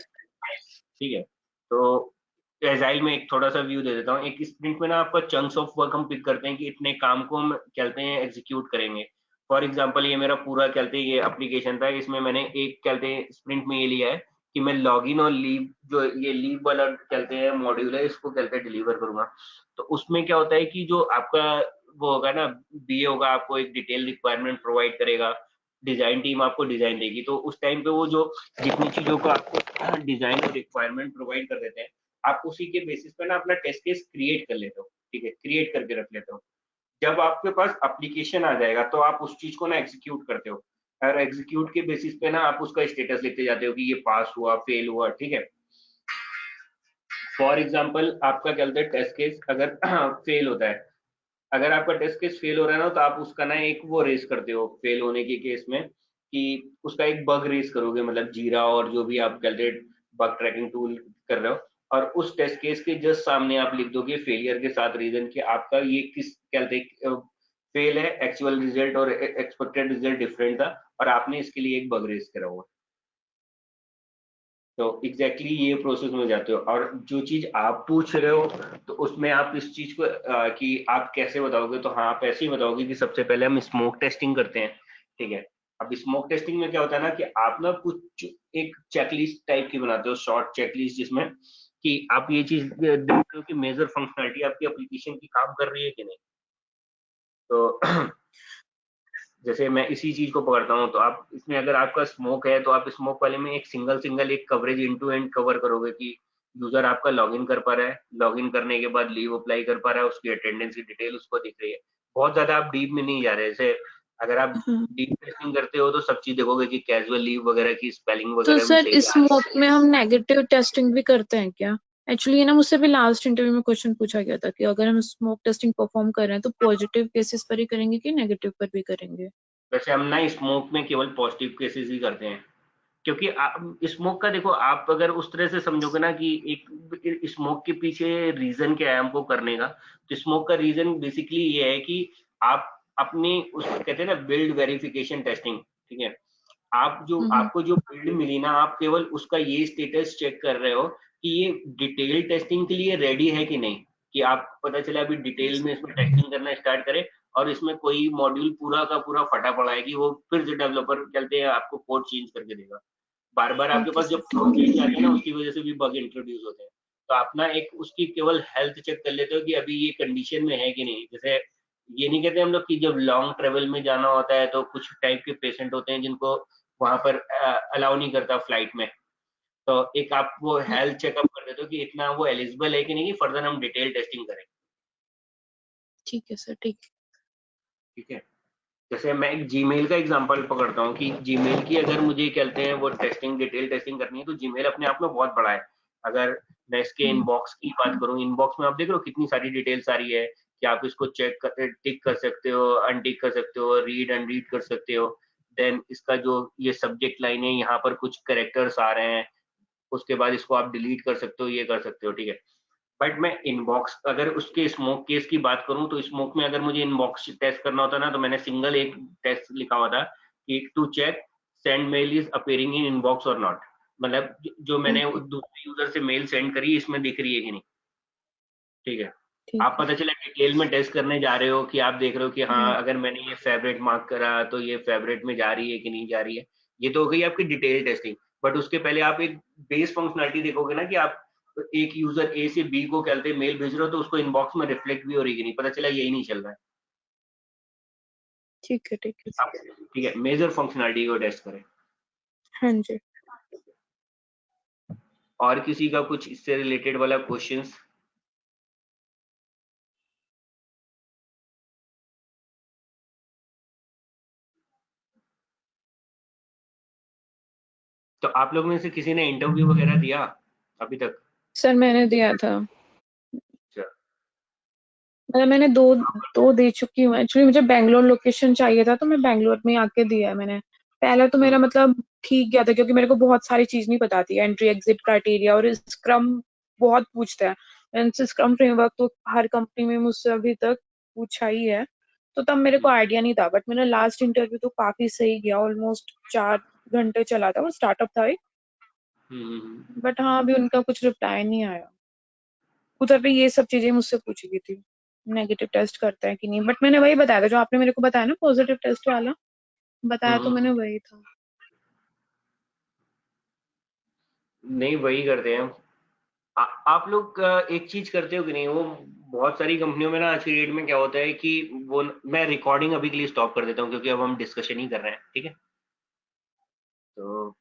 ठीक है। तो एजाइल में एक थोड़ा सा व्यू दे देता हूँ। एक स्प्रिंट में ना आपका चंक्स ऑफ वर्क हम पिक करते हैं कि इतने काम को हम कहते हैं एग्जीक्यूट करेंगे। फॉर एग्जांपल ये मेरा पूरा कहते हैं ये एप्लीकेशन था, इसमें मैंने एक कहते हैं स्प्रिंट में ये लिया है कि मैं लॉगिन और लीव, जो ये लीव वाला कहते हैं मॉड्यूल है, इसको कहते हैं डिलीवर करूंगा। तो उसमें क्या होता है कि जो आपका वो होगा ना, बीए होगा, आपको एक डिटेल रिक्वायरमेंट प्रोवाइड करेगा, डिजाइन टीम आपको डिजाइन देगी। तो उस टाइम पे वो जो जितनी चीजों को आपको डिजाइन और रिक्वायरमेंट प्रोवाइड कर देते हैं, आप उसी के बेसिस पे ना अपना टेस्ट केस क्रिएट कर लेते हो, ठीक है, क्रिएट करके रख लेते हो। जब आपके पास एप्लीकेशन आ जाएगा तो आप उस चीज को ना एग्जीक्यूट करते हो और एग्जीक्यूट के बेसिस पे ना आप उसका स्टेटस लिखते जाते हो कि ये पास हुआ, फेल हुआ, ठीक है। फॉर एग्जाम्पल आपका क्या होता है, टेस्ट केस अगर फेल होता है, अगर आपका टेस्ट केस फेल हो रहा है ना, तो आप उसका ना एक वो रेस करते हो फेल होने के केस में कि उसका एक बग रेस करोगे, मतलब जीरा और जो भी आप कैलकुलेट बग ट्रैकिंग टूल कर रहे हो, और उस टेस्ट केस के जस्ट सामने आप लिख दोगे फेलियर के साथ रीजन कि आपका ये किस कहते फेल है, एक्चुअल रिजल्ट और एक्सपेक्टेड रिजल्ट डिफरेंट था और आपने इसके लिए एक बग रेस करा हुआ, तो एग्जैक्टली ये प्रोसेस में जाते हो। और जो चीज आप पूछ रहे हो तो उसमें आप इस चीज को कि आप कैसे बताओगे, तो हाँ आप ऐसे ही बताओगे कि सबसे पहले हम स्मोक टेस्टिंग करते हैं, ठीक है। अब स्मोक टेस्टिंग में क्या होता है ना कि आप ना कुछ एक चेकलिस्ट टाइप की बनाते हो, शॉर्ट चेकलिस्ट, जिसमें कि आप ये चीज देखते हो कि मेजर फंक्शनलिटी आपकी एप्लीकेशन की काम कर रही है कि नहीं। तो जैसे मैं इसी चीज को पकड़ता हूँ, तो आप इसमें अगर आपका स्मोक है तो आप स्मोक वाले में एक सिंगल एक coverage end to end cover करोगे कि यूजर आपका लॉगिन कर पा रहा है, लॉगिन करने के बाद लीव अप्लाई कर पा रहा है, उसकी अटेंडेंस की डिटेल उसको दिख रही है। बहुत ज्यादा आप डीप में नहीं जा रहे। जैसे अगर आप डीप टेस्टिंग करते हो तो सब चीज देखोगे कि कैजुअल लीव वगैरह की स्पेलिंग तो वगैरह भी सर सही स्मोक में हम नेगेटिव टेस्टिंग भी करते हैं क्या? एक्चुअली ना मुझसे भी लास्ट इंटरव्यू में क्वेश्चन पूछा गया था कि अगर हम स्मोक टेस्टिंग परफॉर्म कर रहे हैं तो पॉजिटिव केसेस पर ही करेंगे कि नेगेटिव पर भी करेंगे? वैसे हम ना स्मोक में केवल पॉजिटिव केसेस ही करते हैं, क्योंकि स्मोक का देखो, आप अगर उस तरह से समझोगे ना कि एक स्मोक के पीछे रीजन क्या है हमको करने का, तो स्मोक का रीजन बेसिकली ये है कि आप अपनी उसको कहते हैं ना बिल्ड वेरिफिकेशन टेस्टिंग, ठीक है। आप जो आपको जो बिल्ड मिली ना, आप केवल उसका ये स्टेटस चेक कर रहे हो कि ये डिटेल टेस्टिंग के लिए रेडी है कि नहीं, कि आप पता चला अभी डिटेल में इसमें टेस्टिंग करना स्टार्ट करें और इसमें कोई मॉड्यूल पूरा का पूरा फटा पड़ा है कि वो फिर से डेवलपर चलते हैं आपको कोड चेंज करके देगा। बार बार आपके ओके पास सर, जब कोड चेंज आते हैं ना, उसकी वजह से भी बग इंट्रोड्यूस होते हैं। तो आप ना एक उसकी केवल हेल्थ चेक कर लेते हो कि अभी ये कंडीशन में है कि नहीं। जैसे ये नहीं कहते हम लोग कि जब लॉन्ग ट्रेवल में जाना होता है तो कुछ टाइप के पेशेंट होते हैं जिनको वहां पर अलाउ नहीं करता फ्लाइट में, तो एक आप वो हेल्थ चेकअप कर देते हो कि इतना वो एलिजिबल है कि नहीं कि फर्दर हम डिटेल टेस्टिंग करें। ठीक है सर, ठीक। ठीक है। जैसे मैं एक जीमेल का एग्जांपल पकड़ता हूँ कि जीमेल की अगर मुझे कहते हैं वो टेस्टिंग डिटेल टेस्टिंग करनी है, तो जीमेल अपने आप में बहुत बड़ा है। अगर मैं इसके इनबॉक्स की बात करूँ, इनबॉक्स में आप देख रहे हो कितनी सारी डिटेल्स आ रही है कि आप इसको टिक कर सकते हो, अनटिक कर सकते हो, रीड अनरीड कर सकते हो। देन इसका जो ये सब्जेक्ट लाइन है, यहाँ पर कुछ करेक्टर्स आ रहे हैं, उसके बाद इसको आप डिलीट कर सकते हो, ये कर सकते हो, ठीक है। बट मैं इनबॉक्स अगर उसके स्मोक केस की बात करूं, तो स्मोक में अगर मुझे इनबॉक्स टेस्ट करना होता ना, तो मैंने सिंगल एक टेस्ट लिखा हुआ था कि to check send mail is appearing in inbox और नॉट, मतलब जो मैंने दूसरे यूजर से मेल सेंड करी इसमें दिख रही है कि नहीं, ठीक है। आप पता चला डिटेल में टेस्ट करने जा रहे हो कि आप देख रहे हो कि हाँ अगर मैंने ये फेवरेट मार्क करा तो ये फेवरेट में जा रही है कि नहीं जा रही है। ये तो हो गई आपकी डिटेल टेस्टिंग। बट उसके पहले आप एक बेस फंक्शनलिटी देखोगे ना कि आप एक यूजर ए से बी को कहते मेल भेज रहे हो तो उसको इनबॉक्स में रिफ्लेक्ट भी हो रही है कि नहीं, पता चला यही नहीं चल रहा है। ठीक है, ठीक है। ठीक है, मेजर फंक्शनलिटी को टेस्ट करें। हाँ जी। और किसी का कुछ इससे रिलेटेड वाला क्वेश्चंस? तो आप लोग में से किसी ने इंटरव्यू वगैरह दिया अभी तक? सर मैंने दिया था, अच्छा। मतलब मैंने दो दे चुकी हूँ। एक्चुअली मुझे बैंगलोर लोकेशन चाहिए था तो मैं बैंगलोर में आके दिया है मैंने। पहला तो मेरा मतलब ठीक गया था क्योंकि मेरे को बहुत सारी चीज नहीं पता थी, एंट्री एग्जिट क्राइटेरिया, और स्क्रम बहुत पूछता है। स्क्रम फ्रेमवर्क तो हर कंपनी में मुझसे अभी तक पूछा ही है, तो तब मेरे को आइडिया नहीं था। बट मेरा लास्ट इंटरव्यू तो काफी सही गया, ऑलमोस्ट 4 घंटे चला था, वो स्टार्टअप था एक। बट हाँ, अभी उनका कुछ रिप्लाई नहीं आया। उधर पे ये सब चीजें मुझसे पूछी गई थी, नेगेटिव टेस्ट करता है कि नहीं। बट मैंने वही बताया था जो आपने मेरे को बताया ना, पॉजिटिव टेस्ट वाला बताया, तो मैंने वही था। नहीं वही करते हैं। आप लोग एक चीज करते हो कि नहीं, वो बहुत सारी कंपनियों में ना आज की डेट में क्या होता है कि वो मैं रिकॉर्डिंग अभी के लिए स्टॉप कर देता हूँ क्योंकि अब हम डिस्कशन ही कर रहे हैं, ठीक है। तो